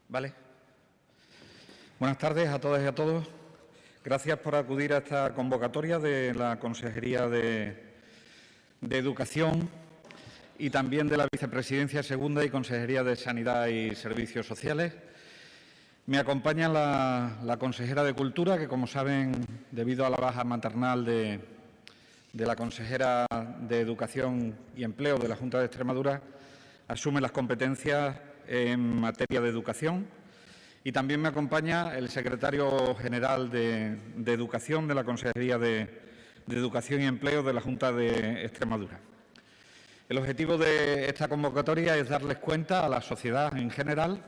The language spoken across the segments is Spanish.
Vale. Buenas tardes a todas y a todos. Gracias por acudir a esta convocatoria de la Consejería de Educación y también de la Vicepresidencia Segunda y Consejería de Sanidad y Servicios Sociales. Me acompaña la consejera de Cultura, que, como saben, debido a la baja maternal de la consejera de Educación y Empleo de la Junta de Extremadura, asume las competencias en materia de educación. Y también me acompaña el secretario general de Educación de la Consejería de Educación y Empleo de la Junta de Extremadura. El objetivo de esta convocatoria es darles cuenta a la sociedad en general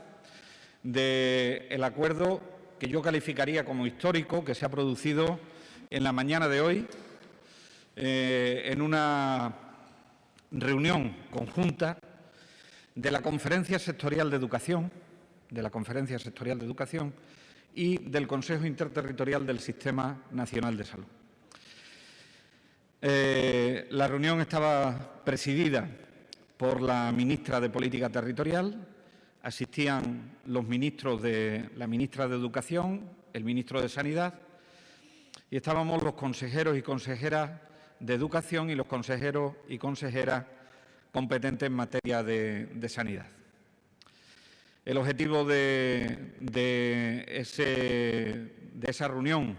del acuerdo que yo calificaría como histórico que se ha producido en la mañana de hoy en una reunión conjunta de la Conferencia Sectorial de Educación, y del Consejo Interterritorial del Sistema Nacional de Salud. La reunión estaba presidida por la ministra de Política Territorial, asistían los ministros la ministra de Educación, el ministro de Sanidad, y estábamos los consejeros y consejeras de Educación y los consejeros y consejeras competentes en materia de sanidad. El objetivo de esa reunión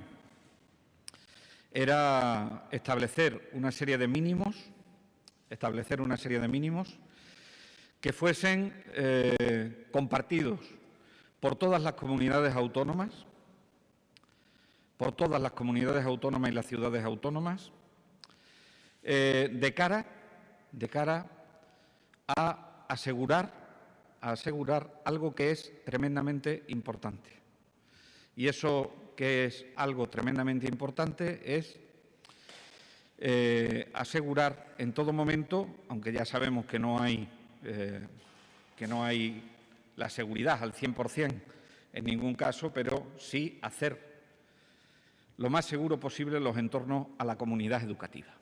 era establecer una serie de mínimos, que fuesen compartidos por todas las comunidades autónomas, y las ciudades autónomas, de cara a asegurar algo que es tremendamente importante. Y eso que es algo tremendamente importante es asegurar en todo momento, aunque ya sabemos que no hay la seguridad al 100% en ningún caso, pero sí hacer lo más seguro posible los entornos a la comunidad educativa,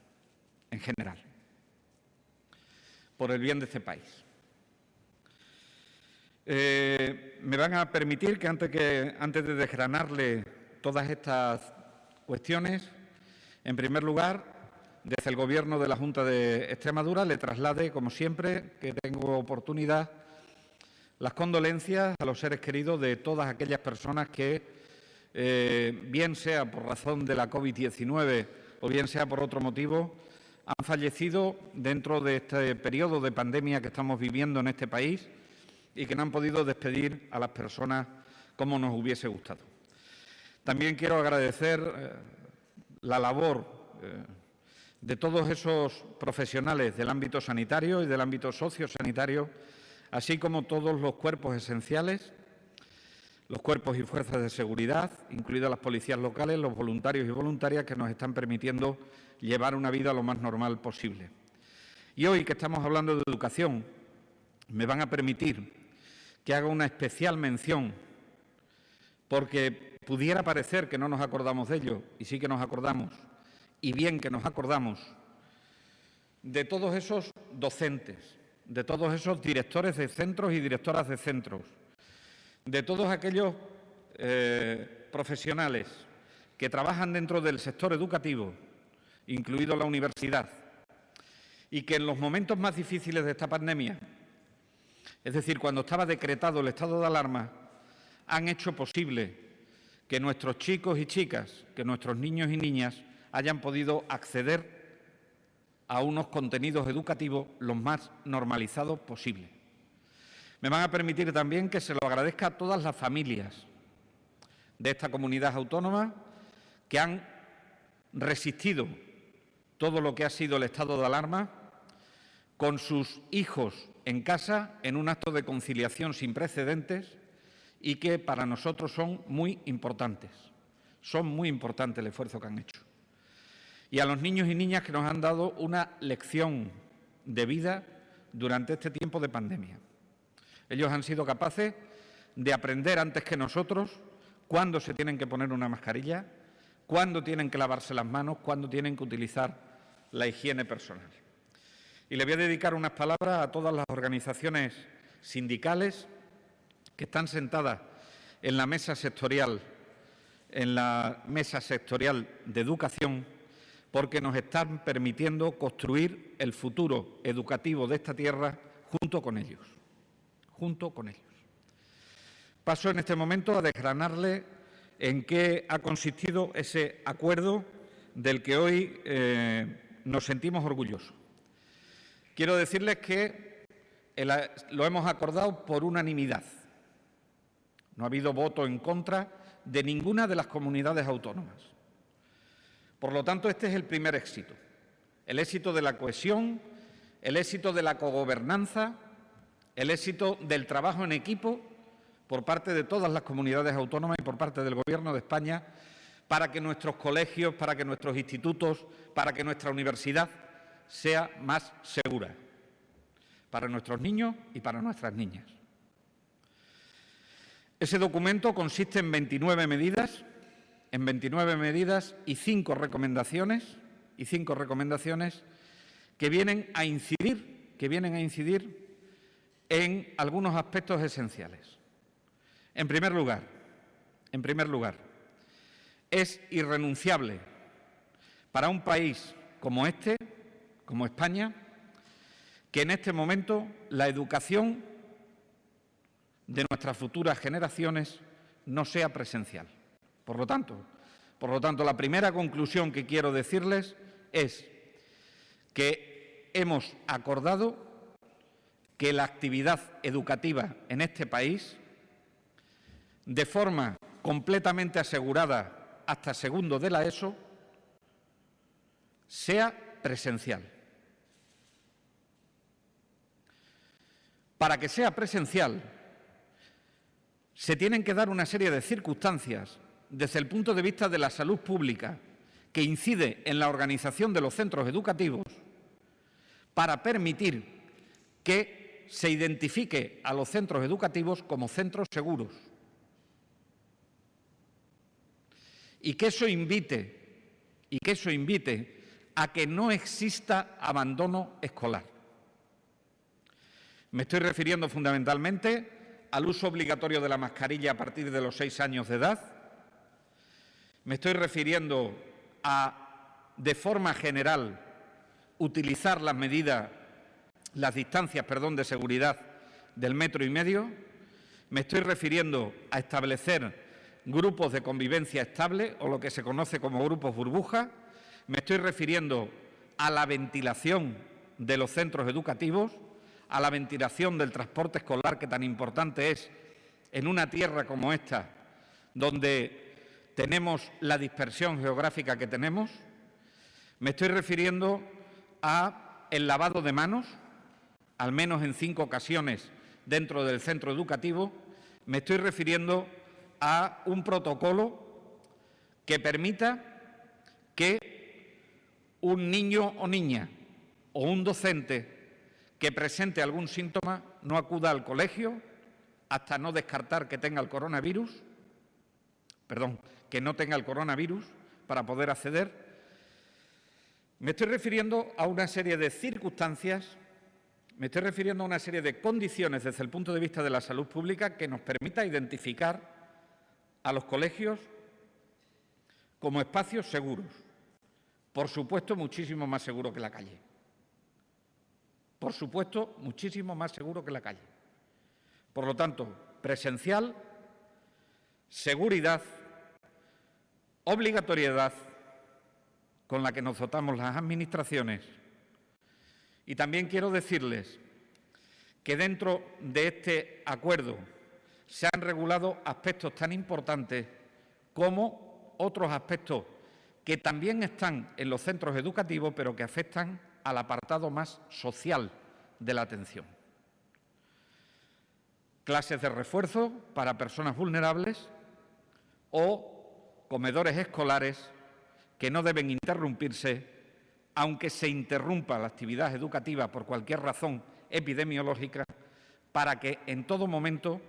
en general, por el bien de este país. Me van a permitir que antes de desgranarle todas estas cuestiones, en primer lugar, desde el Gobierno de la Junta de Extremadura, le traslade, como siempre, que tengo oportunidad, las condolencias a los seres queridos de todas aquellas personas que, bien sea por razón de la COVID-19 o bien sea por otro motivo, han fallecido dentro de este periodo de pandemia que estamos viviendo en este país y que no han podido despedir a las personas como nos hubiese gustado. También quiero agradecer la labor de todos esos profesionales del ámbito sanitario y del ámbito sociosanitario, así como todos los cuerpos esenciales, los cuerpos y fuerzas de seguridad, incluidas las policías locales, los voluntarios y voluntarias que nos están permitiendo llevar una vida lo más normal posible. Y hoy que estamos hablando de educación, me van a permitir que haga una especial mención, porque pudiera parecer que no nos acordamos de ello, y sí que nos acordamos, y bien que nos acordamos, de todos esos docentes, de todos esos directores de centros y directoras de centros, de todos aquellos profesionales que trabajan dentro del sector educativo, incluido la universidad, y que en los momentos más difíciles de esta pandemia, es decir, cuando estaba decretado el estado de alarma, han hecho posible que nuestros chicos y chicas, que nuestros niños y niñas hayan podido acceder a unos contenidos educativos los más normalizados posible. Me van a permitir también que se lo agradezca a todas las familias de esta comunidad autónoma que han resistido todo lo que ha sido el estado de alarma con sus hijos en casa en un acto de conciliación sin precedentes y que para nosotros son muy importantes. Son muy importantes el esfuerzo que han hecho. Y a los niños y niñas que nos han dado una lección de vida durante este tiempo de pandemia. Ellos han sido capaces de aprender antes que nosotros cuándo se tienen que poner una mascarilla, cuándo tienen que lavarse las manos, cuándo tienen que utilizar la higiene personal. Y le voy a dedicar unas palabras a todas las organizaciones sindicales que están sentadas en la mesa sectorial, de educación, porque nos están permitiendo construir el futuro educativo de esta tierra junto con ellos. Paso en este momento a desgranarle en qué ha consistido ese acuerdo del que hoy nos sentimos orgullosos. Quiero decirles que lo hemos acordado por unanimidad. No ha habido voto en contra de ninguna de las comunidades autónomas. Por lo tanto, este es el primer éxito. El éxito de la cohesión, el éxito de la cogobernanza, el éxito del trabajo en equipo por parte de todas las comunidades autónomas y por parte del Gobierno de España para que nuestros colegios, para que nuestros institutos, para que nuestra universidad sea más segura para nuestros niños y para nuestras niñas. Ese documento consiste en 29 medidas y 5 recomendaciones que vienen a incidir en algunos aspectos esenciales. En primer lugar, es irrenunciable para un país como este, como España, que en este momento la educación de nuestras futuras generaciones no sea presencial. Por lo tanto, Por lo tanto, la primera conclusión que quiero decirles es que hemos acordado que la actividad educativa en este país, de forma completamente asegurada hasta segundo de la ESO, sea presencial. Para que sea presencial, se tienen que dar una serie de circunstancias desde el punto de vista de la salud pública que incide en la organización de los centros educativos para permitir que se identifique a los centros educativos como centros seguros y que eso invite a que no exista abandono escolar. Me estoy refiriendo fundamentalmente al uso obligatorio de la mascarilla a partir de los 6 años de edad. Me estoy refiriendo a, de forma general, utilizar las distancias de seguridad del 1,5 metros. Me estoy refiriendo a establecer grupos de convivencia estable o lo que se conoce como grupos burbuja. Me estoy refiriendo a la ventilación de los centros educativos, a la ventilación del transporte escolar, que tan importante es en una tierra como esta, donde tenemos la dispersión geográfica que tenemos. Me estoy refiriendo al lavado de manos, al menos en 5 ocasiones dentro del centro educativo. Me estoy refiriendo a un protocolo que permita que un niño o niña o un docente que presente algún síntoma no acuda al colegio hasta no descartar que tenga el coronavirus, que no tenga el coronavirus para poder acceder. Me estoy refiriendo a una serie de circunstancias, me estoy refiriendo a una serie de condiciones desde el punto de vista de la salud pública que nos permita identificar a los colegios como espacios seguros. Por supuesto, muchísimo más seguro que la calle. Por supuesto, muchísimo más seguro que la calle. Por lo tanto, presencial, seguridad, obligatoriedad con la que nos dotamos las administraciones. Y también quiero decirles que dentro de este acuerdo se han regulado aspectos tan importantes como otros aspectos que también están en los centros educativos, pero que afectan al apartado más social de la atención. Clases de refuerzo para personas vulnerables o comedores escolares que no deben interrumpirse, aunque se interrumpa la actividad educativa por cualquier razón epidemiológica, para que en todo momento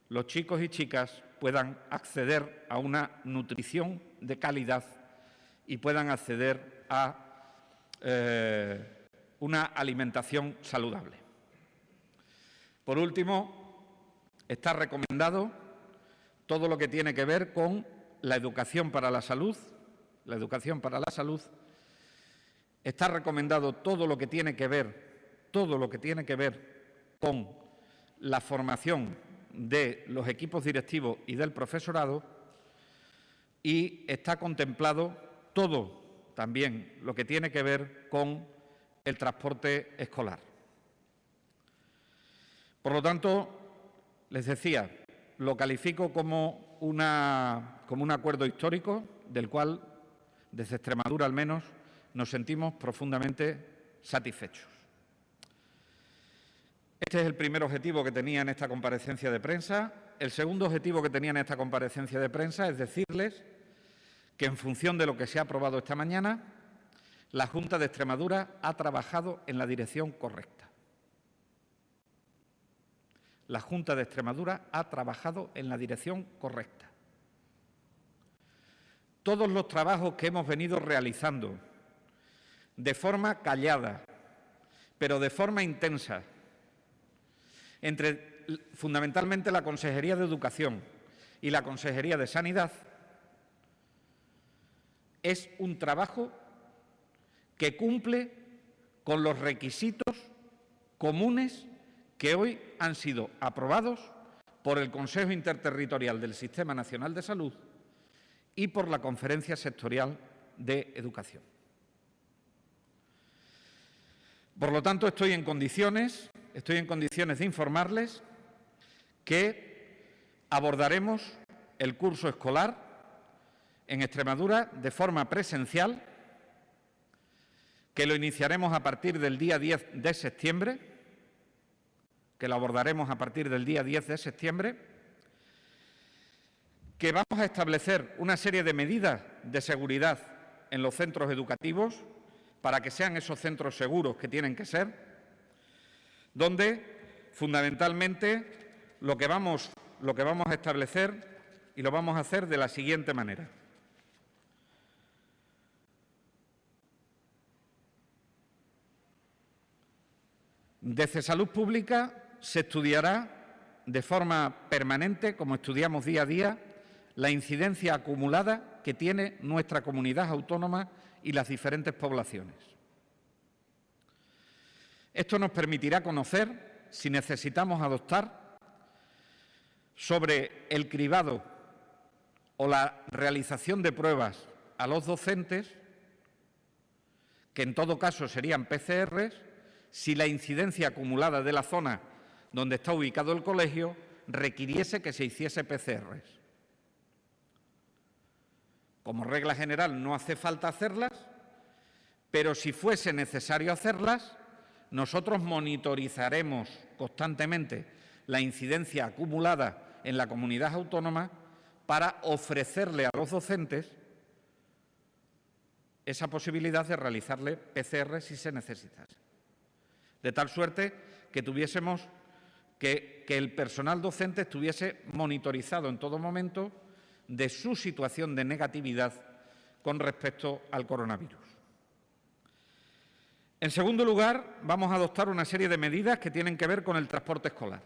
los chicos y chicas puedan acceder a una nutrición de calidad y puedan acceder a una alimentación saludable. Por último, está recomendado todo lo que tiene que ver con la educación para la salud. Está recomendado todo lo que tiene que ver con la formación de los equipos directivos y del profesorado, y está contemplado todo también lo que tiene que ver con el transporte escolar. Por lo tanto, les decía, lo califico como un acuerdo histórico del cual, desde Extremadura al menos, nos sentimos profundamente satisfechos. Este es el primer objetivo que tenía en esta comparecencia de prensa. El segundo objetivo que tenía en esta comparecencia de prensa es decirles que, en función de lo que se ha aprobado esta mañana, la Junta de Extremadura ha trabajado en la dirección correcta. La Junta de Extremadura ha trabajado en la dirección correcta. Todos los trabajos que hemos venido realizando de forma callada, pero de forma intensa, entre fundamentalmente la Consejería de Educación y la Consejería de Sanidad, es un trabajo que cumple con los requisitos comunes que hoy han sido aprobados por el Consejo Interterritorial del Sistema Nacional de Salud y por la Conferencia Sectorial de Educación. Por lo tanto, estoy en condiciones de informarles que abordaremos el curso escolar en Extremadura de forma presencial, que lo iniciaremos a partir del día 10 de septiembre, que vamos a establecer una serie de medidas de seguridad en los centros educativos para que sean esos centros seguros que tienen que ser, donde fundamentalmente lo que vamos a establecer y lo vamos a hacer de la siguiente manera. Desde Salud Pública se estudiará de forma permanente, como estudiamos día a día, la incidencia acumulada que tiene nuestra comunidad autónoma y las diferentes poblaciones. Esto nos permitirá conocer si necesitamos adoptar sobre el cribado o la realización de pruebas a los docentes, que en todo caso serían PCRs, si la incidencia acumulada de la zona donde está ubicado el colegio requiriese que se hiciese PCRs. Como regla general no hace falta hacerlas, pero si fuese necesario hacerlas, nosotros monitorizaremos constantemente la incidencia acumulada en la comunidad autónoma para ofrecerle a los docentes esa posibilidad de realizarle PCR si se necesitase. De tal suerte que que el personal docente estuviese monitorizado en todo momento de su situación de negatividad con respecto al coronavirus. En segundo lugar, vamos a adoptar una serie de medidas que tienen que ver con el transporte escolar.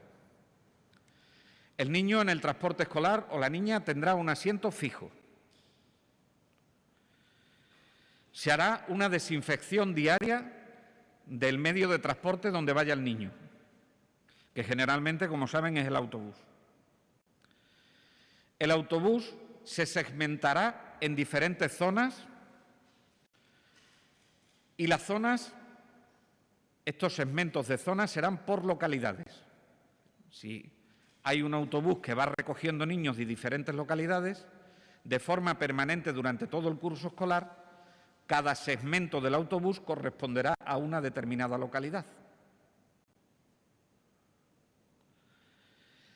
El niño en el transporte escolar o la niña tendrá un asiento fijo. Se hará una desinfección diaria del medio de transporte donde vaya el niño, que generalmente, como saben, es el autobús. El autobús se segmentará en diferentes zonas y estos segmentos de zonas serán por localidades. Si hay un autobús que va recogiendo niños de diferentes localidades, de forma permanente durante todo el curso escolar, cada segmento del autobús corresponderá a una determinada localidad.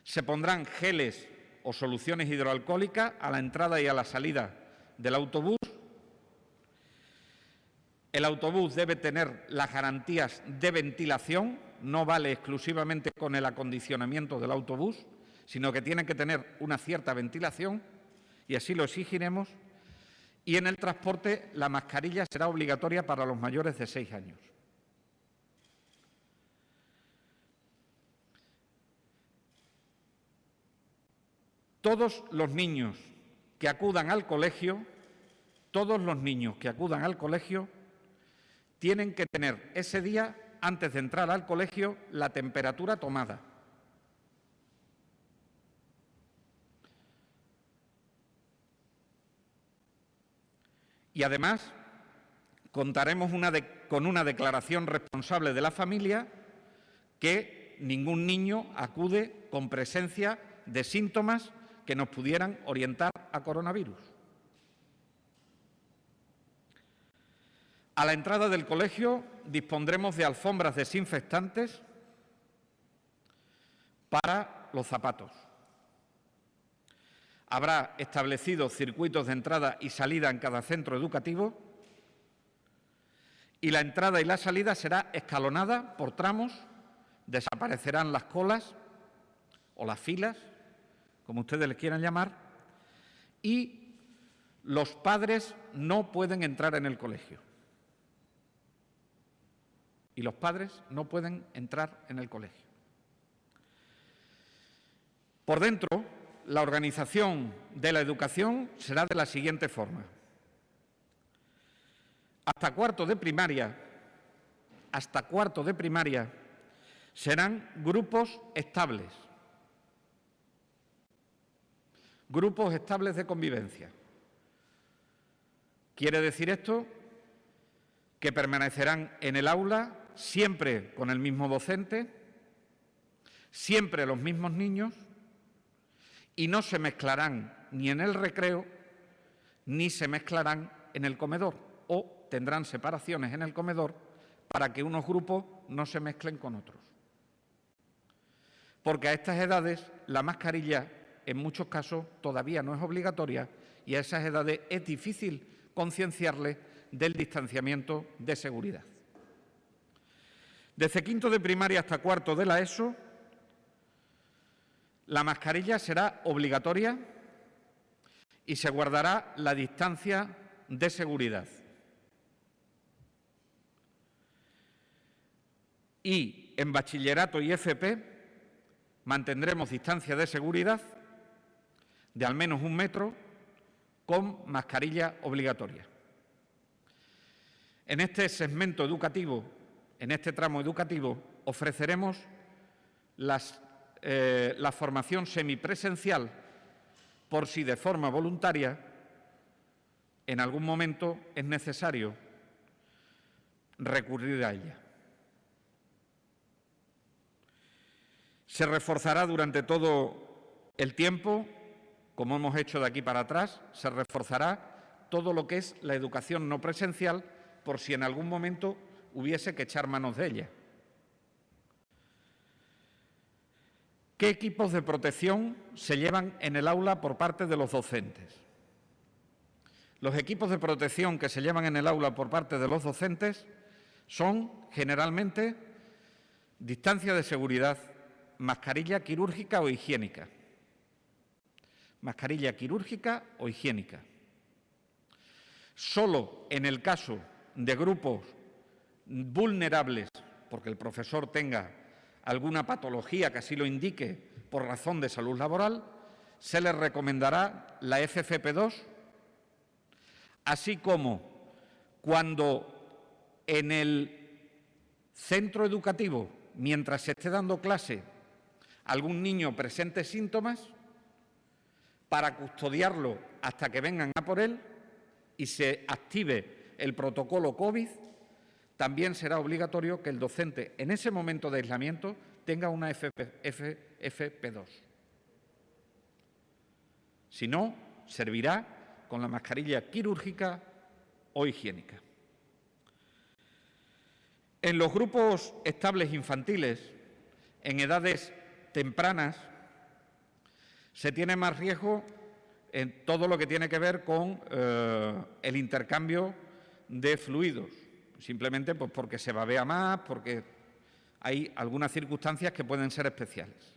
Se pondrán geles o soluciones hidroalcohólicas a la entrada y a la salida del autobús. El autobús debe tener las garantías de ventilación, no vale exclusivamente con el acondicionamiento del autobús, sino que tiene que tener una cierta ventilación, y así lo exigiremos. Y en el transporte la mascarilla será obligatoria para los mayores de 6 años. Todos los niños que acudan al colegio, tienen que tener ese día, antes de entrar al colegio, la temperatura tomada. Y además contaremos con una declaración responsable de la familia que ningún niño acude con presencia de síntomas que nos pudieran orientar a coronavirus. A la entrada del colegio dispondremos de alfombras desinfectantes para los zapatos. Habrá establecidos circuitos de entrada y salida en cada centro educativo y la entrada y la salida será escalonada por tramos, desaparecerán las colas o las filas, como ustedes les quieran llamar, y los padres no pueden entrar en el colegio. Por dentro, la organización de la educación será de la siguiente forma. Hasta cuarto de primaria serán grupos estables de convivencia. ¿Quiere decir esto que permanecerán en el aula siempre con el mismo docente, siempre los mismos niños, y no se mezclarán ni en el recreo ni se mezclarán en el comedor, o tendrán separaciones en el comedor para que unos grupos no se mezclen con otros? Porque a estas edades la mascarilla en muchos casos todavía no es obligatoria y a esas edades es difícil concienciarles del distanciamiento de seguridad. Desde quinto de primaria hasta cuarto de la ESO, la mascarilla será obligatoria y se guardará la distancia de seguridad. Y en bachillerato y FP mantendremos distancia de seguridad de al menos 1 metro con mascarilla obligatoria. En este segmento educativo, en este tramo educativo, ofreceremos la formación semipresencial por si de forma voluntaria en algún momento es necesario recurrir a ella. Se reforzará durante todo el tiempo, como hemos hecho de aquí para atrás, se reforzará todo lo que es la educación no presencial por si en algún momento hubiese que echar manos de ella. ¿Qué equipos de protección se llevan en el aula por parte de los docentes? Los equipos de protección que se llevan en el aula por parte de los docentes son generalmente distancia de seguridad, mascarilla quirúrgica o higiénica. Mascarilla quirúrgica o higiénica. Solo en el caso de grupos vulnerables, porque el profesor tenga alguna patología que así lo indique por razón de salud laboral, se les recomendará la FFP2, así como cuando en el centro educativo, mientras se esté dando clase, algún niño presente síntomas, para custodiarlo hasta que vengan a por él y se active el protocolo COVID, también será obligatorio que el docente en ese momento de aislamiento tenga una FFP2. Si no, servirá con la mascarilla quirúrgica o higiénica. En los grupos estables infantiles, en edades tempranas, se tiene más riesgo en todo lo que tiene que ver con el intercambio de fluidos, simplemente pues porque se babea más, porque hay algunas circunstancias que pueden ser especiales.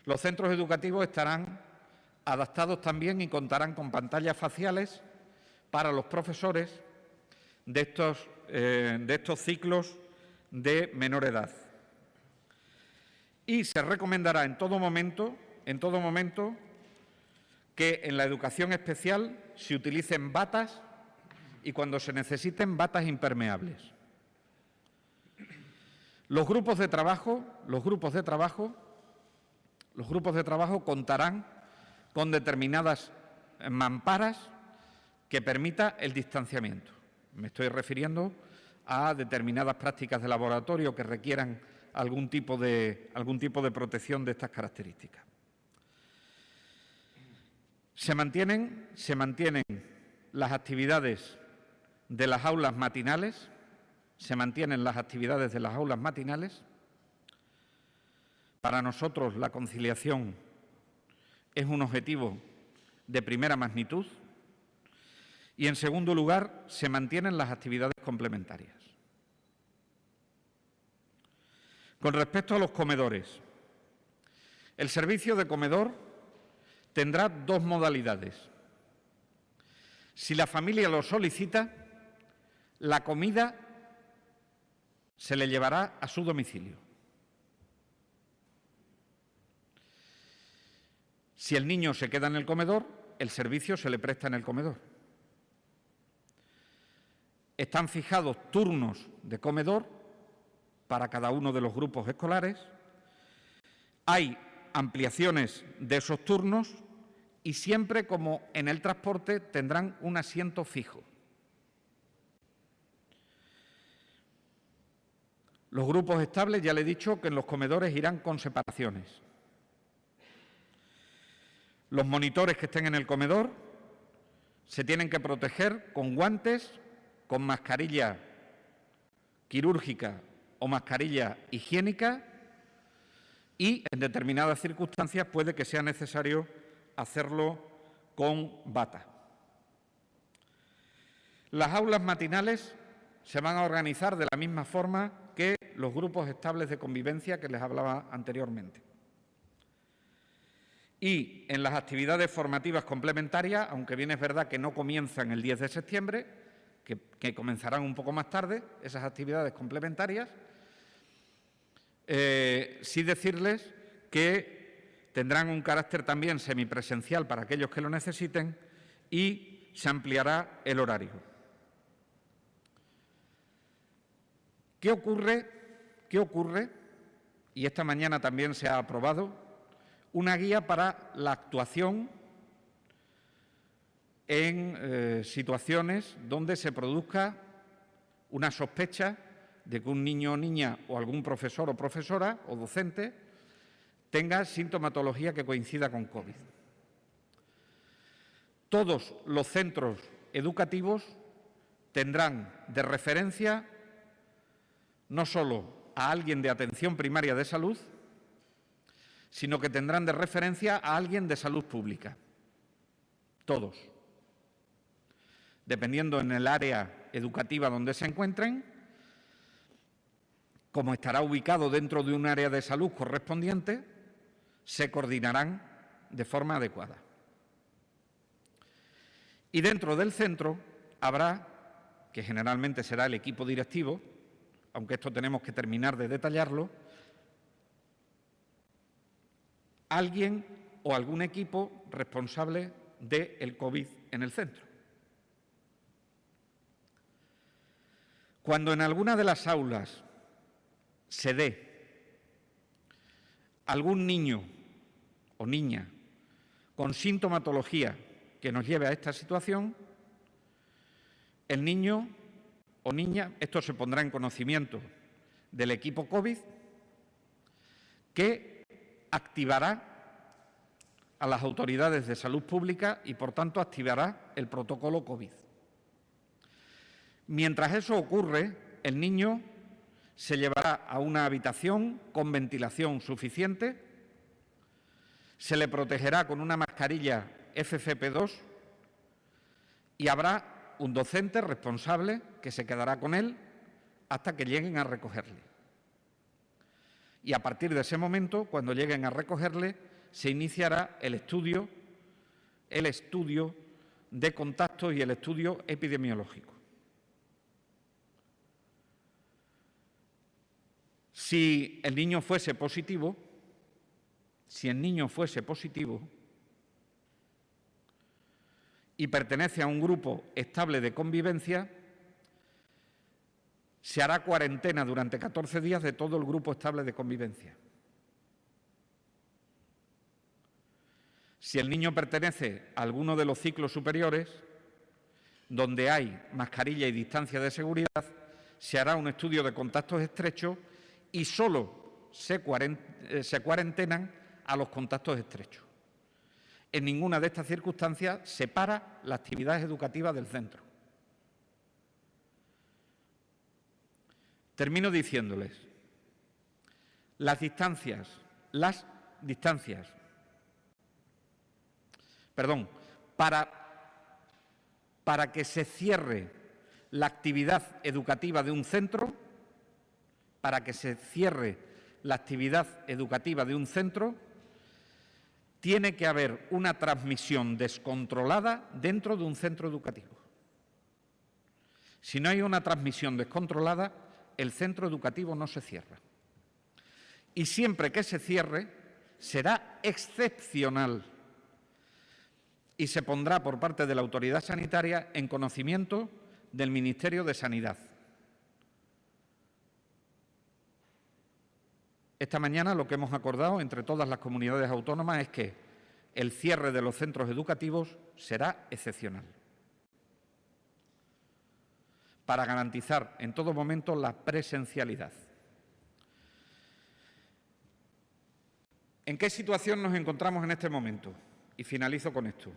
Los centros educativos estarán adaptados también y contarán con pantallas faciales para los profesores de estos ciclos de menor edad. Y se recomendará en todo momento que en la educación especial se utilicen batas y cuando se necesiten batas impermeables. Los grupos de trabajo contarán con determinadas mamparas que permita el distanciamiento. Me estoy refiriendo a determinadas prácticas de laboratorio que requieran algún tipo de protección de estas características. Se mantienen las actividades de las aulas matinales, Para nosotros la conciliación es un objetivo de primera magnitud y, en segundo lugar, se mantienen las actividades complementarias. Con respecto a los comedores, el servicio de comedor tendrá 2 modalidades. Si la familia lo solicita, la comida se le llevará a su domicilio. Si el niño se queda en el comedor, el servicio se le presta en el comedor. Están fijados turnos de comedor para cada uno de los grupos escolares. Hay ampliaciones de esos turnos y siempre, como en el transporte, tendrán un asiento fijo. Los grupos estables, ya le he dicho que en los comedores irán con separaciones. Los monitores que estén en el comedor se tienen que proteger con guantes, con mascarilla quirúrgica o mascarilla higiénica y, en determinadas circunstancias, puede que sea necesario hacerlo con bata. Las aulas matinales se van a organizar de la misma forma que los grupos estables de convivencia que les hablaba anteriormente. Y en las actividades formativas complementarias, aunque bien es verdad que no comienzan el 10 de septiembre, que comenzarán un poco más tarde, esas actividades complementarias, sí decirles que tendrán un carácter también semipresencial para aquellos que lo necesiten y se ampliará el horario. ¿Qué ocurre? Y esta mañana también se ha aprobado una guía para la actuación en situaciones donde se produzca una sospecha de que un niño o niña o algún profesor o profesora o docente tenga sintomatología que coincida con COVID. Todos los centros educativos tendrán de referencia no solo a alguien de atención primaria de salud, sino que tendrán de referencia a alguien de salud pública. Todos. Dependiendo en el área educativa donde se encuentren, como estará ubicado dentro de un área de salud correspondiente, se coordinarán de forma adecuada. Y dentro del centro habrá, que generalmente será el equipo directivo, aunque esto tenemos que terminar de detallarlo, alguien o algún equipo responsable del COVID en el centro. Cuando en alguna de las aulas se dé algún niño o niña con sintomatología que nos lleve a esta situación, el niño o niña, esto se pondrá en conocimiento del equipo COVID, que activará a las autoridades de salud pública y, por tanto, activará el protocolo COVID. Mientras eso ocurre, el niño se llevará a una habitación con ventilación suficiente, se le protegerá con una mascarilla FFP2 y habrá un docente responsable que se quedará con él hasta que lleguen a recogerle. Y a partir de ese momento, cuando lleguen a recogerle, se iniciará el estudio de contactos y el estudio epidemiológico. Si el niño fuese positivo, y pertenece a un grupo estable de convivencia, se hará cuarentena durante 14 días de todo el grupo estable de convivencia. Si el niño pertenece a alguno de los ciclos superiores, donde hay mascarilla y distancia de seguridad, se hará un estudio de contactos estrechos y solo se cuarentenan a los contactos estrechos. En ninguna de estas circunstancias se para la actividad educativa del centro. Termino diciéndoles, para que se cierre la actividad educativa de un centro, tiene que haber una transmisión descontrolada dentro de un centro educativo. Si no hay una transmisión descontrolada, el centro educativo no se cierra. Y siempre que se cierre, será excepcional y se pondrá por parte de la autoridad sanitaria en conocimiento del Ministerio de Sanidad. Esta mañana lo que hemos acordado entre todas las comunidades autónomas es que el cierre de los centros educativos será excepcional, para garantizar en todo momento la presencialidad. ¿En qué situación nos encontramos en este momento? Y finalizo con esto.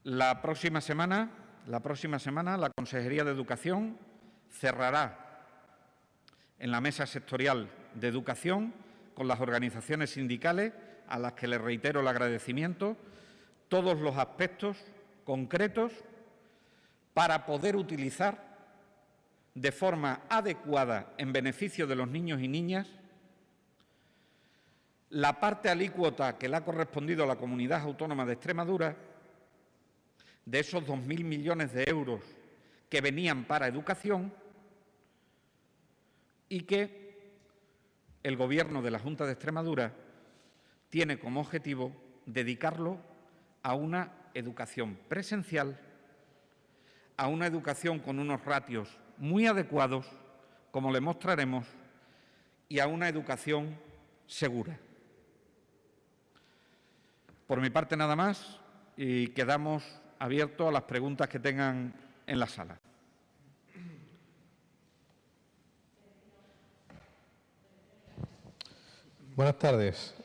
La próxima semana, la Consejería de Educación cerrará en la mesa sectorial de Educación con las organizaciones sindicales, a las que les reitero el agradecimiento, todos los aspectos concretos para poder utilizar de forma adecuada, en beneficio de los niños y niñas, la parte alícuota que le ha correspondido a la Comunidad Autónoma de Extremadura de esos 2.000 millones de euros que venían para educación y que el Gobierno de la Junta de Extremadura tiene como objetivo dedicarlo a una educación presencial, a una educación con unos ratios muy adecuados, como le mostraremos, y a una educación segura. Por mi parte, nada más, y quedamos abiertos a las preguntas que tengan en la sala. Buenas tardes.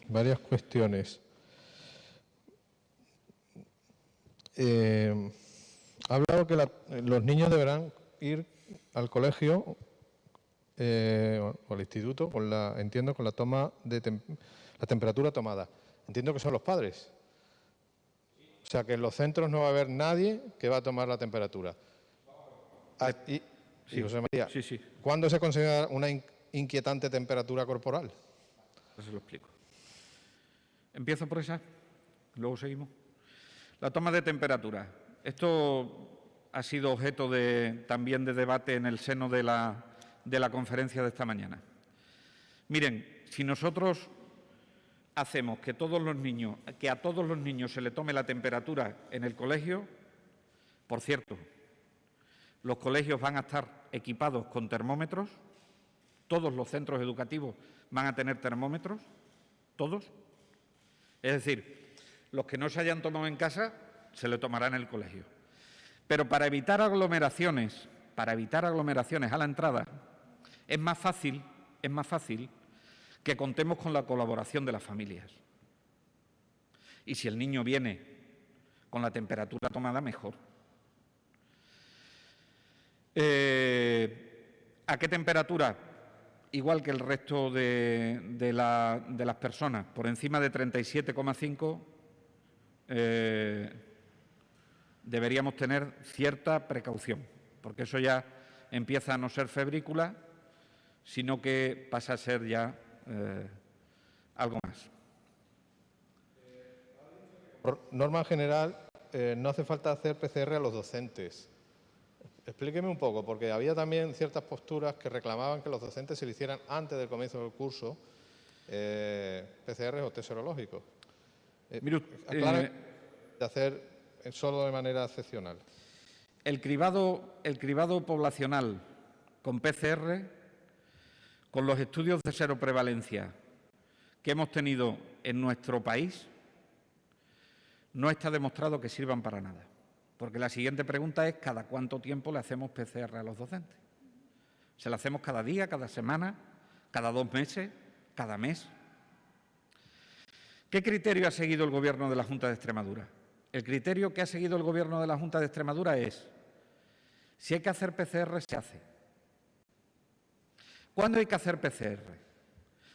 Varias cuestiones. Ha hablado que los niños deberán ir al colegio o al instituto, entiendo, con la toma de la temperatura tomada. Entiendo que son los padres. O sea, que en los centros no va a haber nadie que va a tomar la temperatura. Sí, José María, Sí. ¿Cuándo se considera una inquietante temperatura corporal? Se lo explico. Empiezo por esa, luego seguimos. La toma de temperatura. Esto ha sido objeto también de debate en el seno de la conferencia de esta mañana. Miren, si nosotros hacemos que a todos los niños se le tome la temperatura en el colegio, por cierto, los colegios van a estar equipados con termómetros, todos los centros educativos van a tener termómetros, todos. Es decir, los que no se hayan tomado en casa se le tomarán en el colegio. Pero para evitar aglomeraciones a la entrada, es más fácil que contemos con la colaboración de las familias. Y si el niño viene con la temperatura tomada, mejor. ¿A qué temperatura? Igual que el resto de las personas, por encima de 37,5, deberíamos tener cierta precaución, porque eso ya empieza a no ser febrícula, sino que pasa a ser ya algo más. Por norma general, no hace falta hacer PCR a los docentes. Explíqueme un poco, porque había también ciertas posturas que reclamaban que los docentes se le hicieran antes del comienzo del curso PCR o test serológicos. De hacer solo de manera excepcional. El cribado poblacional con PCR, con los estudios de seroprevalencia que hemos tenido en nuestro país, no está demostrado que sirvan para nada. Porque la siguiente pregunta es ¿cada cuánto tiempo le hacemos PCR a los docentes? ¿Se lo hacemos cada día, cada semana, cada 2 meses, cada mes? ¿Qué criterio ha seguido el Gobierno de la Junta de Extremadura? El criterio que ha seguido el Gobierno de la Junta de Extremadura es: si hay que hacer PCR, se hace. ¿Cuándo hay que hacer PCR?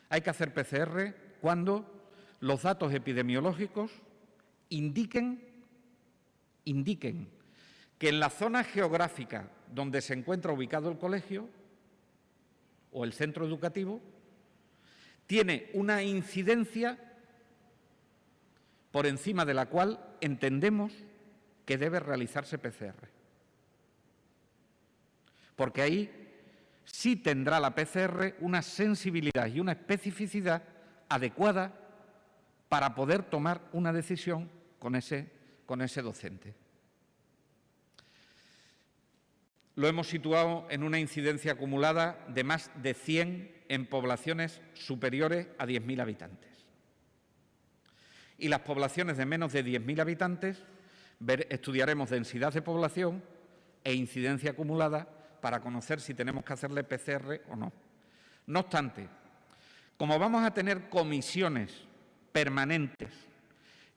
Hay que hacer PCR cuando los datos epidemiológicos indiquen que en la zona geográfica donde se encuentra ubicado el colegio o el centro educativo tiene una incidencia por encima de la cual entendemos que debe realizarse PCR. Porque ahí sí tendrá la PCR una sensibilidad y una especificidad adecuada para poder tomar una decisión con ese docente. Lo hemos situado en una incidencia acumulada de más de 100 en poblaciones superiores a 10.000 habitantes. Y las poblaciones de menos de 10.000 habitantes estudiaremos densidad de población e incidencia acumulada para conocer si tenemos que hacerle PCR o no. No obstante, Como vamos a tener comisiones permanentes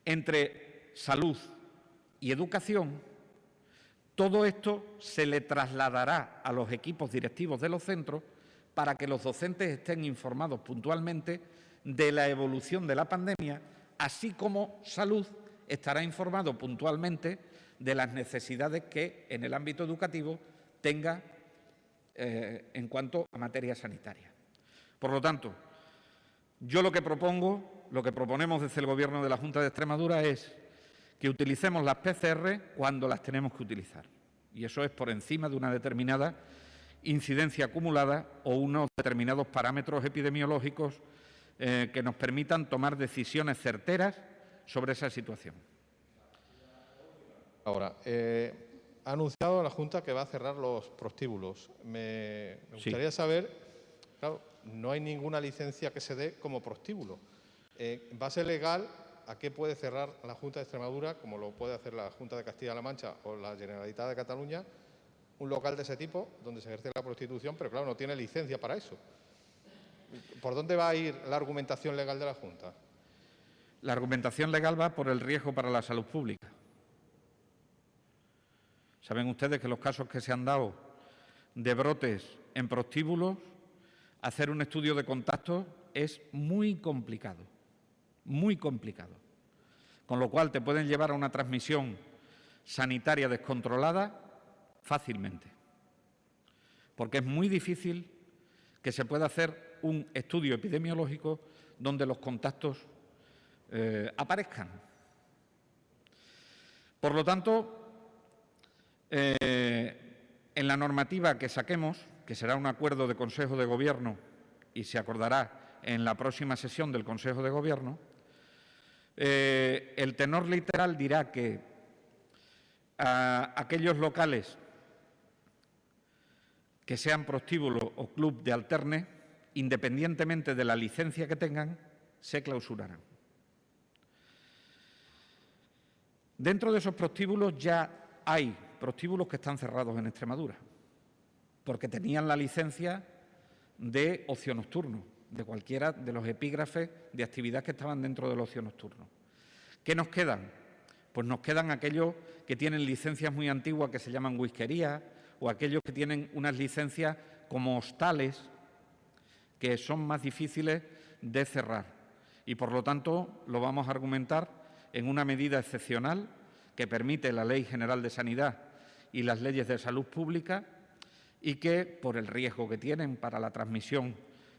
entre salud y educación, todo esto se le trasladará a los equipos directivos de los centros para que los docentes estén informados puntualmente de la evolución de la pandemia, así como salud estará informado puntualmente de las necesidades que en el ámbito educativo tenga en cuanto a materia sanitaria. Por lo tanto, yo lo que proponemos desde el Gobierno de la Junta de Extremadura es que utilicemos las PCR cuando las tenemos que utilizar. Y eso es por encima de una determinada incidencia acumulada o unos determinados parámetros epidemiológicos que nos permitan tomar decisiones certeras sobre esa situación. Ahora, ha anunciado la Junta que va a cerrar los prostíbulos. Me gustaría saber, claro, no hay ninguna licencia que se dé como prostíbulo. En base legal, ¿a qué puede cerrar la Junta de Extremadura, como lo puede hacer la Junta de Castilla-La Mancha o la Generalitat de Cataluña, un local de ese tipo donde se ejerce la prostitución, pero claro, no tiene licencia para eso? ¿Por dónde va a ir la argumentación legal de la Junta? La argumentación legal va por el riesgo para la salud pública. Saben ustedes que los casos que se han dado de brotes en prostíbulos, hacer un estudio de contacto es muy complicado, muy complicado. Con lo cual te pueden llevar a una transmisión sanitaria descontrolada fácilmente. Porque es muy difícil que se pueda hacer un estudio epidemiológico donde los contactos aparezcan. Por lo tanto, en la normativa que saquemos, que será un acuerdo de Consejo de Gobierno y se acordará en la próxima sesión del Consejo de Gobierno, el tenor literal dirá que a aquellos locales que sean prostíbulo o club de alterne, independientemente de la licencia que tengan, se clausurarán. Dentro de esos prostíbulos ya hay prostíbulos que están cerrados en Extremadura, porque tenían la licencia de ocio nocturno, de cualquiera de los epígrafes de actividad que estaban dentro del ocio nocturno. ¿Qué nos quedan? Pues nos quedan aquellos que tienen licencias muy antiguas que se llaman whiskerías, o aquellos que tienen unas licencias como hostales, que son más difíciles de cerrar. Y por lo tanto lo vamos a argumentar en una medida excepcional que permite la Ley General de Sanidad y las leyes de salud pública, y que, por el riesgo que tienen para la transmisión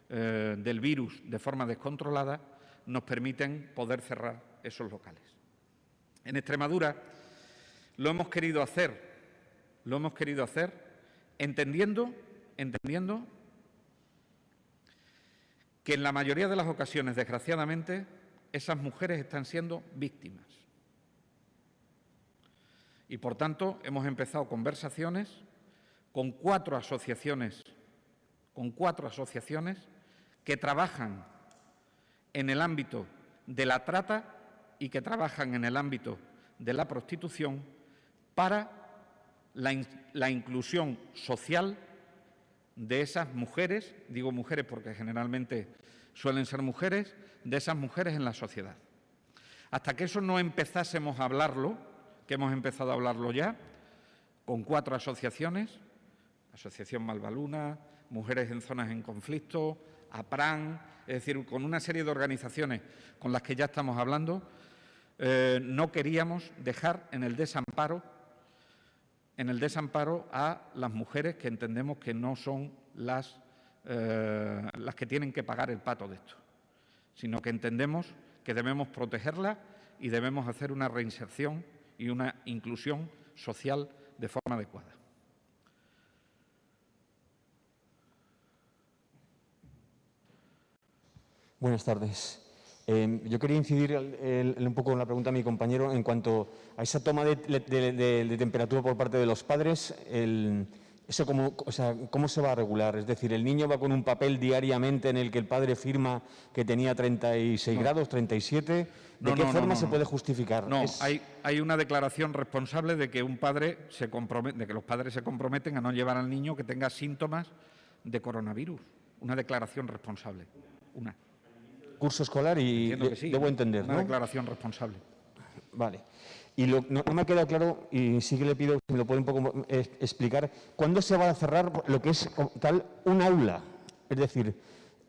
del virus de forma descontrolada, nos permiten poder cerrar esos locales. En Extremadura lo hemos querido hacer entendiendo que en la mayoría de las ocasiones, desgraciadamente, esas mujeres están siendo víctimas. Y, por tanto, hemos empezado conversaciones con cuatro asociaciones que trabajan en el ámbito de la trata y que trabajan en el ámbito de la prostitución para la inclusión social de esas mujeres, digo mujeres porque generalmente suelen ser mujeres, de esas mujeres en la sociedad. Hasta que eso no empezásemos a hablarlo, que hemos empezado a hablarlo ya, con cuatro asociaciones, Asociación Malvaluna, Mujeres en Zonas en Conflicto, APRAN, es decir, con una serie de organizaciones con las que ya estamos hablando, no queríamos dejar en el desamparo a las mujeres que entendemos que no son las que tienen que pagar el pato de esto, sino que entendemos que debemos protegerlas y debemos hacer una reinserción y una inclusión social de forma adecuada. Buenas tardes. Yo quería incidir un poco en la pregunta de mi compañero en cuanto a esa toma de temperatura por parte de los padres. Eso ¿cómo se va a regular? Es decir, ¿el niño va con un papel diariamente en el que el padre firma que tenía 36 grados, 37? ¿De qué forma se puede justificar? No, hay una declaración responsable de que los padres se comprometen a no llevar al niño que tenga síntomas de coronavirus. Una declaración responsable. curso escolar y Entiendo que sí, debo entender, una ¿no? declaración responsable. Vale. Y no me ha quedado claro, y sí que le pido que me lo pueda un poco explicar, ¿cuándo se va a cerrar lo que es como tal un aula? Es decir,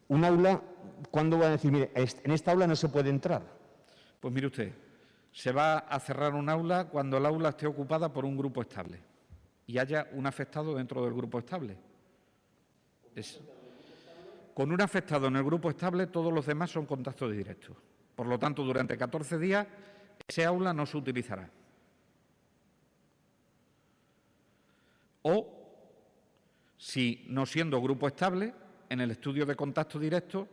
un aula, ¿cuándo va a decir, mire, en esta aula no se puede entrar? Pues mire usted, se va a cerrar un aula cuando el aula esté ocupada por un grupo estable y haya un afectado dentro del grupo estable. Con un afectado en el grupo estable, todos los demás son contactos directos. Por lo tanto, durante 14 días, ese aula no se utilizará. O, si no siendo grupo estable, en el estudio de contacto directo,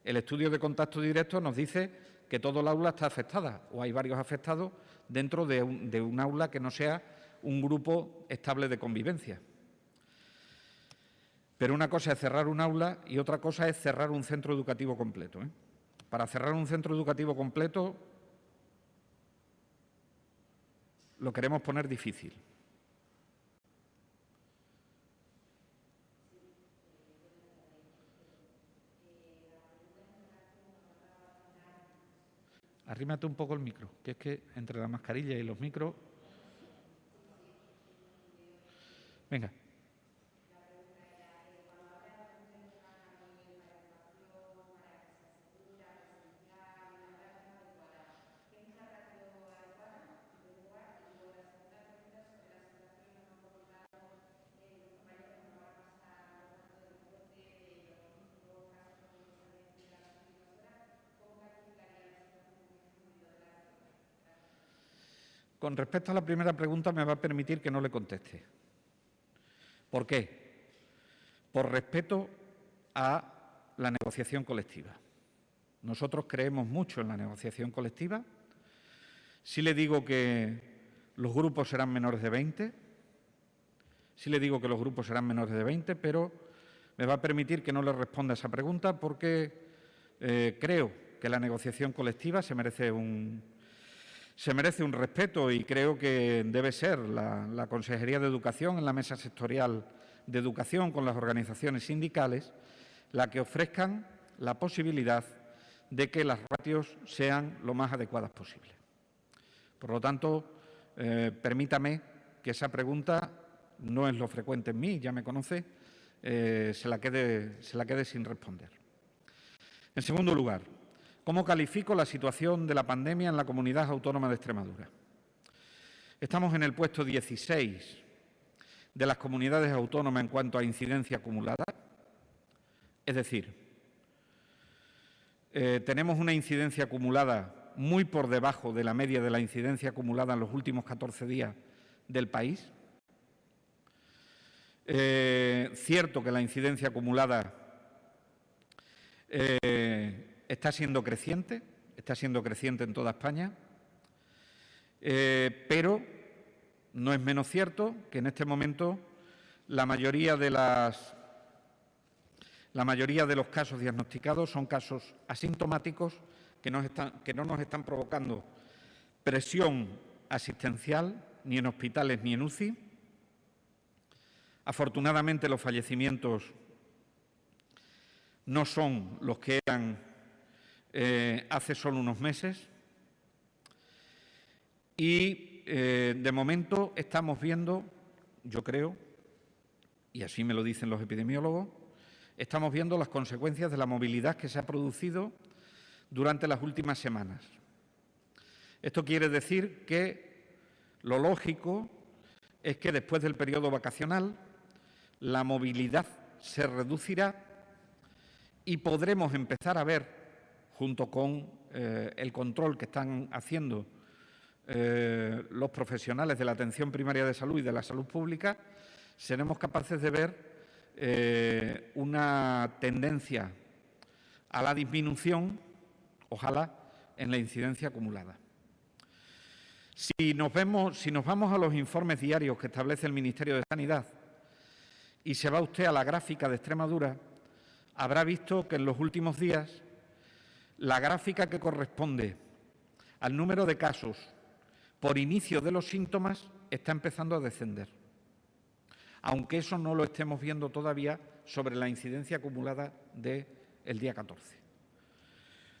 el estudio de contacto directo nos dice que todo el aula está afectada o hay varios afectados dentro de un aula que no sea un grupo estable de convivencia. Pero una cosa es cerrar un aula y otra cosa es cerrar un centro educativo completo, ¿eh? Para cerrar un centro educativo completo lo queremos poner difícil. Arrímate un poco el micro, que es que entre la mascarilla y los micros... Venga. Con respecto a la primera pregunta, me va a permitir que no le conteste. ¿Por qué? Por respeto a la negociación colectiva. Nosotros creemos mucho en la negociación colectiva. Sí le digo que los grupos serán menores de 20. Sí le digo que los grupos serán menores de 20, pero me va a permitir que no le responda a esa pregunta porque creo que la negociación colectiva se merece un respeto y creo que debe ser la Consejería de Educación en la mesa sectorial de educación con las organizaciones sindicales la que ofrezcan la posibilidad de que las ratios sean lo más adecuadas posible. Por lo tanto, permítame que esa pregunta no es lo frecuente en mí, ya me conoce, se la quede sin responder. En segundo lugar, ¿cómo califico la situación de la pandemia en la Comunidad Autónoma de Extremadura? Estamos en el puesto 16 de las comunidades autónomas en cuanto a incidencia acumulada. Es decir, tenemos una incidencia acumulada muy por debajo de la media de la incidencia acumulada en los últimos 14 días del país. Cierto que la incidencia acumulada está siendo creciente en toda España, pero no es menos cierto que en este momento la mayoría de los casos diagnosticados son casos asintomáticos que no nos están provocando presión asistencial ni en hospitales ni en UCI. Afortunadamente, los fallecimientos no son los que eran hace solo unos meses y, de momento, estamos viendo, yo creo, y así me lo dicen los epidemiólogos, estamos viendo las consecuencias de la movilidad que se ha producido durante las últimas semanas. Esto quiere decir que lo lógico es que después del periodo vacacional la movilidad se reducirá y podremos empezar a ver, junto con el control que están haciendo los profesionales de la atención primaria de salud y de la salud pública, seremos capaces de ver una tendencia a la disminución, ojalá, en la incidencia acumulada. Si nos vamos a los informes diarios que establece el Ministerio de Sanidad y se va usted a la gráfica de Extremadura, habrá visto que en los últimos días la gráfica que corresponde al número de casos por inicio de los síntomas está empezando a descender, aunque eso no lo estemos viendo todavía sobre la incidencia acumulada del día 14.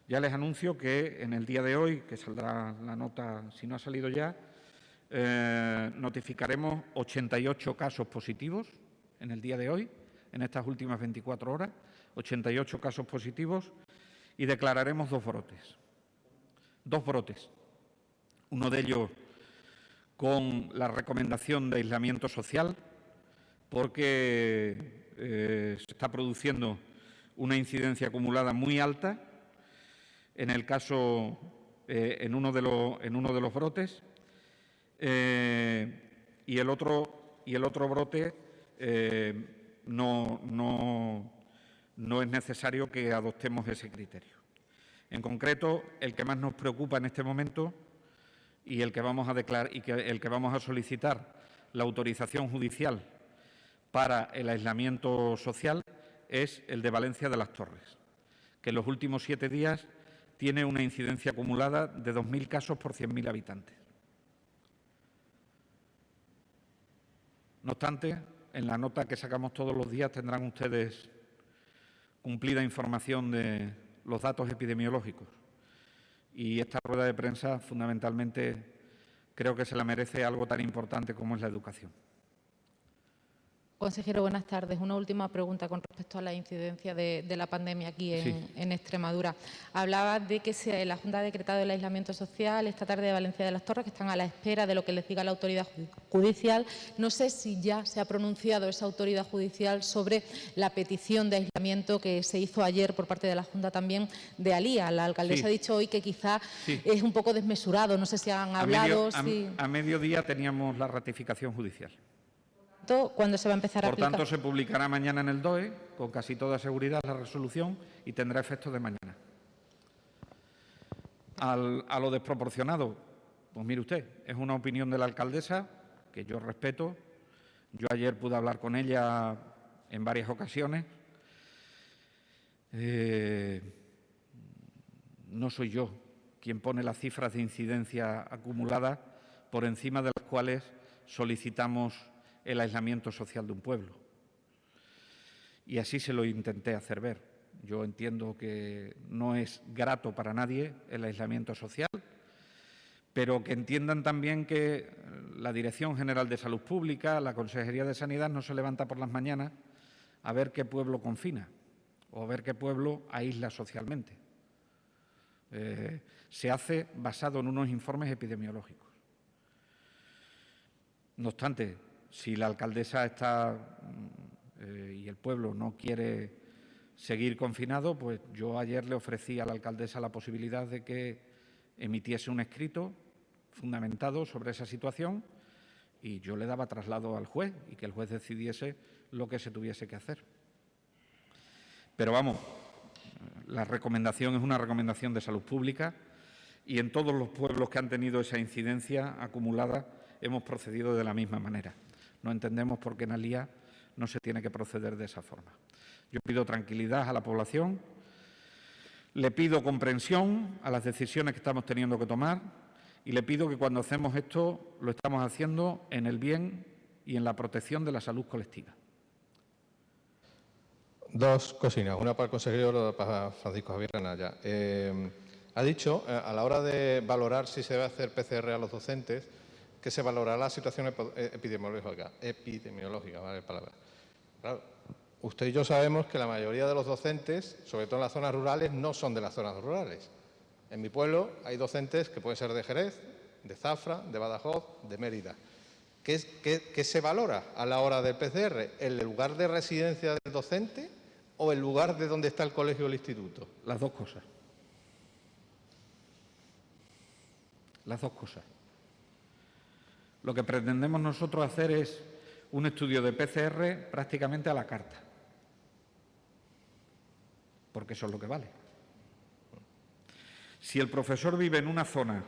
Ya les anuncio que en el día de hoy, que saldrá la nota, si no ha salido ya, notificaremos 88 casos positivos en el día de hoy, en estas últimas 24 horas, 88 casos positivos, y declararemos dos brotes. Dos brotes. Uno de ellos con la recomendación de aislamiento social, porque se está produciendo una incidencia acumulada muy alta en el caso, en uno de los brotes, y el otro brote no es necesario que adoptemos ese criterio. En concreto, el que más nos preocupa en este momento y el que vamos a declarar y el que vamos a solicitar la autorización judicial para el aislamiento social es el de Valencia de las Torres, que en los últimos 7 días tiene una incidencia acumulada de 2.000 casos por 100.000 habitantes. No obstante, en la nota que sacamos todos los días tendrán ustedes cumplida información de los datos epidemiológicos. Y esta rueda de prensa, fundamentalmente, creo que se la merece algo tan importante como es la educación. Consejero, buenas tardes. Una última pregunta con respecto a la incidencia de la pandemia aquí en Extremadura. Hablaba de que la Junta ha decretado el aislamiento social esta tarde de Valencia de las Torres, que están a la espera de lo que les diga la autoridad judicial. No sé si ya se ha pronunciado esa autoridad judicial sobre la petición de aislamiento que se hizo ayer por parte de la Junta también de Alía. La alcaldesa ha dicho hoy que quizá es un poco desmesurado. No sé si han hablado. A mediodía teníamos la ratificación judicial. ¿Cuándo se va a empezar a aplicar? Por tanto, se publicará mañana en el DOE, con casi toda seguridad, la resolución y tendrá efecto de mañana. A lo desproporcionado, pues mire usted, es una opinión de la alcaldesa que yo respeto. Yo ayer pude hablar con ella en varias ocasiones. No soy yo quien pone las cifras de incidencia acumuladas por encima de las cuales solicitamos el aislamiento social de un pueblo. Y así se lo intenté hacer ver. Yo entiendo que no es grato para nadie el aislamiento social, pero que entiendan también que la Dirección General de Salud Pública, la Consejería de Sanidad, no se levanta por las mañanas a ver qué pueblo confina o a ver qué pueblo aísla socialmente. Se hace basado en unos informes epidemiológicos. No obstante, si la alcaldesa y el pueblo no quiere seguir confinado, pues yo ayer le ofrecí a la alcaldesa la posibilidad de que emitiese un escrito fundamentado sobre esa situación y yo le daba traslado al juez y que el juez decidiese lo que se tuviese que hacer. Pero vamos, la recomendación es una recomendación de salud pública y en todos los pueblos que han tenido esa incidencia acumulada hemos procedido de la misma manera. No entendemos por qué en Alía no se tiene que proceder de esa forma. Yo pido tranquilidad a la población, le pido comprensión a las decisiones que estamos teniendo que tomar y le pido que cuando hacemos esto lo estamos haciendo en el bien y en la protección de la salud colectiva. Dos cositas, una para el consejero y otra para Francisco Javier Anaya. Ha dicho, a la hora de valorar si se va a hacer PCR a los docentes, que se valorará la situación epidemiológica, vale palabra. Claro, usted y yo sabemos que la mayoría de los docentes, sobre todo en las zonas rurales, no son de las zonas rurales. En mi pueblo hay docentes que pueden ser de Jerez, de Zafra, de Badajoz, de Mérida. ¿Qué se valora a la hora del PCR? ¿El lugar de residencia del docente o el lugar de donde está el colegio o el instituto? Las dos cosas. Las dos cosas. Lo que pretendemos nosotros hacer es un estudio de PCR prácticamente a la carta, porque eso es lo que vale. Si el profesor vive en una zona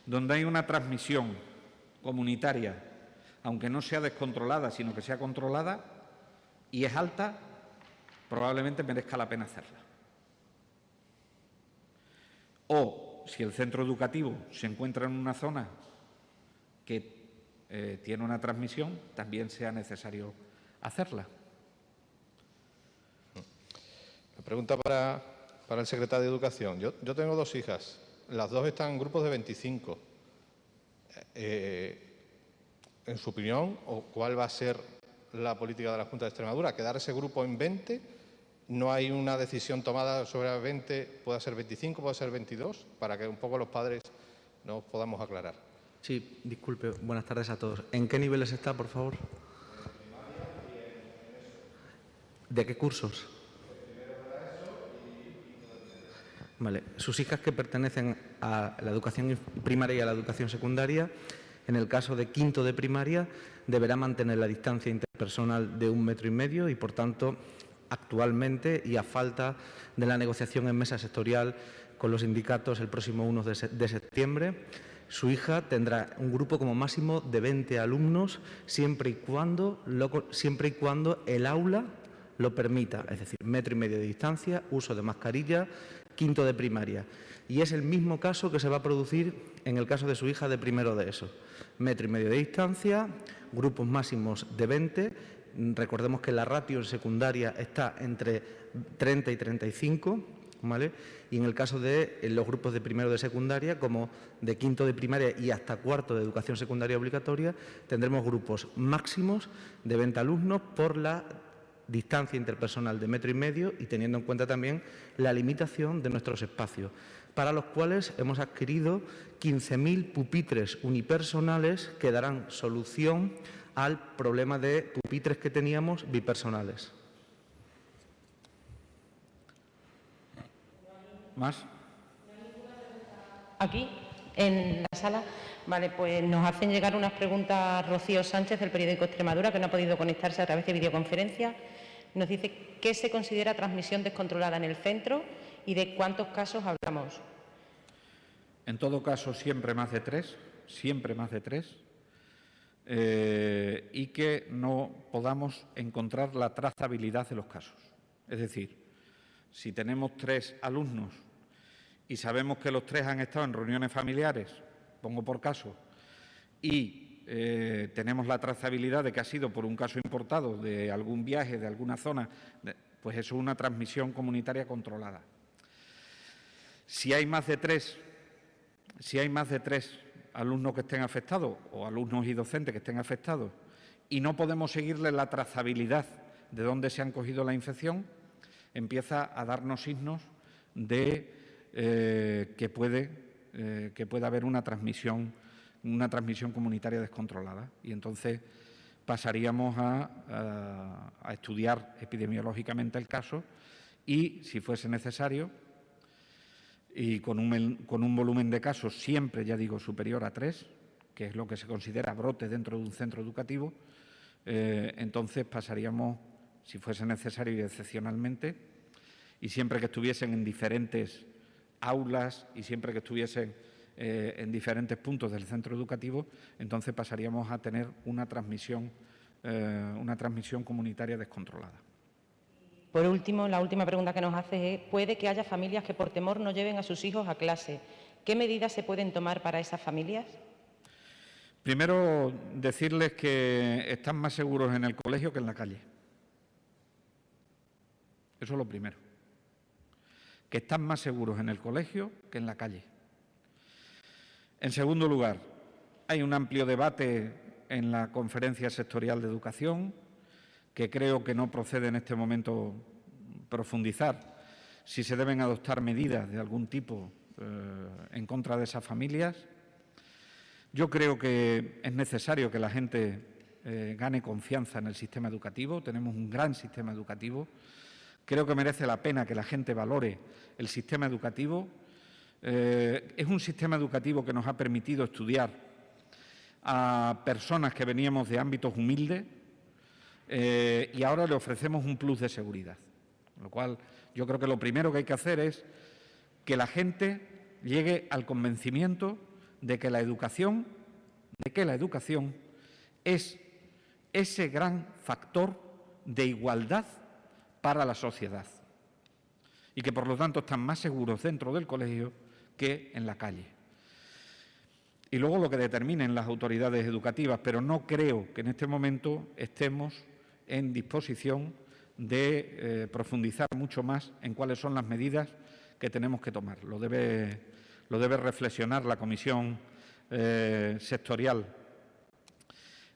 donde hay una transmisión comunitaria, aunque no sea descontrolada, sino que sea controlada, y es alta, probablemente merezca la pena hacerla. O si el centro educativo se encuentra en una zona que tiene una transmisión, también sea necesario hacerla. La pregunta para para el secretario de Educación. Yo tengo 2 hijas, las 2 están en grupos de 25. En su opinión, ¿cuál va a ser la política de la Junta de Extremadura? ¿Quedar ese grupo en 20? ¿No hay una decisión tomada sobre 20, puede ser 25, puede ser 22? Para que un poco los padres nos podamos aclarar. Sí, disculpe, buenas tardes a todos. ¿En qué niveles está, por favor? ¿De qué cursos? Vale, sus hijas que pertenecen a la educación primaria y a la educación secundaria, en el caso de quinto de primaria, deberá mantener la distancia interpersonal de 1,5 metros y, por tanto, actualmente y a falta de la negociación en mesa sectorial con los sindicatos el próximo 1 de septiembre, su hija tendrá un grupo como máximo de 20 alumnos siempre y cuando el aula lo permita, es decir, 1,5 metros de distancia, uso de mascarilla, quinto de primaria. Y es el mismo caso que se va a producir en el caso de su hija de primero de ESO. 1,5 metros de distancia, grupos máximos de 20. Recordemos que la ratio en secundaria está entre 30 y 35, ¿vale? Y en el caso de los grupos de primero de secundaria, como de quinto de primaria y hasta cuarto de educación secundaria obligatoria, tendremos grupos máximos de 20 alumnos por la distancia interpersonal de 1,5 metros y teniendo en cuenta también la limitación de nuestros espacios, para los cuales hemos adquirido 15.000 pupitres unipersonales que darán solución al problema de pupitres que teníamos bipersonales. ¿Más? Aquí, en la sala. Vale, pues nos hacen llegar unas preguntas Rocío Sánchez, del periódico Extremadura, que no ha podido conectarse a través de videoconferencia. Nos dice qué se considera transmisión descontrolada en el centro y de cuántos casos hablamos. En todo caso, siempre más de 3, y que no podamos encontrar la trazabilidad de los casos. Es decir, si tenemos 3 alumnos y sabemos que los 3 han estado en reuniones familiares, pongo por caso, y tenemos la trazabilidad de que ha sido por un caso importado de algún viaje, de alguna zona, pues eso es una transmisión comunitaria controlada. Si hay más de 3 alumnos que estén afectados o alumnos y docentes que estén afectados y no podemos seguirle la trazabilidad de dónde se han cogido la infección, empieza a darnos signos de que puede haber una transmisión comunitaria descontrolada. Y entonces pasaríamos a estudiar epidemiológicamente el caso y, si fuese necesario, y con un volumen de casos siempre, ya digo, superior a 3, que es lo que se considera brote dentro de un centro educativo, entonces pasaríamos, si fuese necesario y excepcionalmente, y siempre que estuviesen en diferentes aulas y siempre que estuviesen en diferentes puntos del centro educativo, entonces pasaríamos a tener una transmisión comunitaria descontrolada. Por último, la última pregunta que nos hace es: puede que haya familias que por temor no lleven a sus hijos a clase. ¿Qué medidas se pueden tomar para esas familias? Primero, decirles que están más seguros en el colegio que en la calle. Eso es lo primero. Que están más seguros en el colegio que en la calle. En segundo lugar, hay un amplio debate en la Conferencia Sectorial de Educación, que creo que no procede en este momento profundizar si se deben adoptar medidas de algún tipo en contra de esas familias. Yo creo que es necesario que la gente gane confianza en el sistema educativo. Tenemos un gran sistema educativo. Creo que merece la pena que la gente valore el sistema educativo. Es un sistema educativo que nos ha permitido estudiar a personas que veníamos de ámbitos humildes y ahora le ofrecemos un plus de seguridad. Con lo cual, yo creo que lo primero que hay que hacer es que la gente llegue al convencimiento de que la educación es ese gran factor de igualdad para la sociedad y que, por lo tanto, están más seguros dentro del colegio que en la calle. Y luego lo que determinen las autoridades educativas, pero no creo que en este momento estemos en disposición de profundizar mucho más en cuáles son las medidas que tenemos que tomar. Lo debe reflexionar la Comisión Sectorial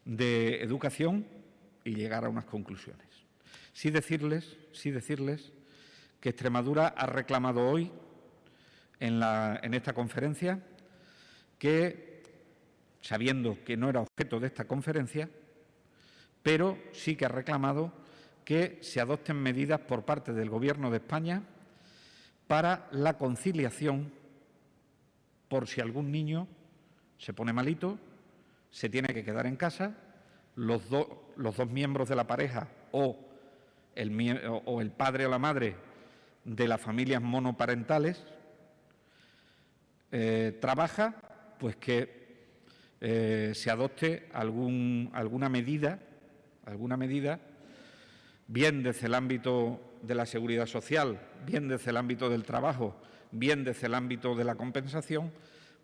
de Educación y llegar a unas conclusiones. Sí decirles que Extremadura ha reclamado hoy en esta conferencia que, sabiendo que no era objeto de esta conferencia, pero sí que ha reclamado que se adopten medidas por parte del Gobierno de España para la conciliación por si algún niño se pone malito, se tiene que quedar en casa, los dos miembros de la pareja o el padre o la madre de las familias monoparentales trabaja, pues que se adopte alguna medida, bien desde el ámbito de la seguridad social, bien desde el ámbito del trabajo, bien desde el ámbito de la compensación,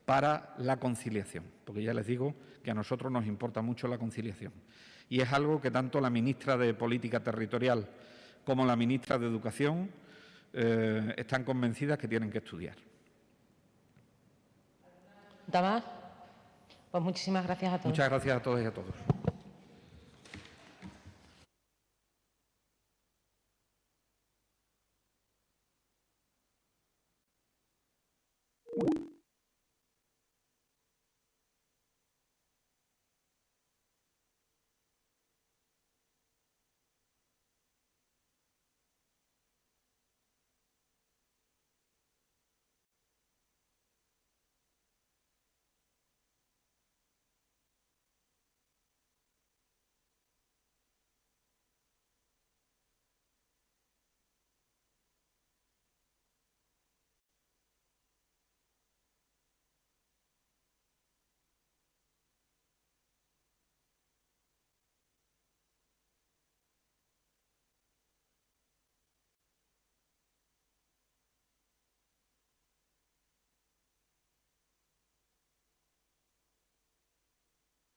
para la conciliación, porque ya les digo que a nosotros nos importa mucho la conciliación. Y es algo que tanto la ministra de Política Territorial como la ministra de Educación están convencidas que tienen que estudiar. ¿Nada más? Pues muchísimas gracias a todos. Muchas gracias a todos y a todos.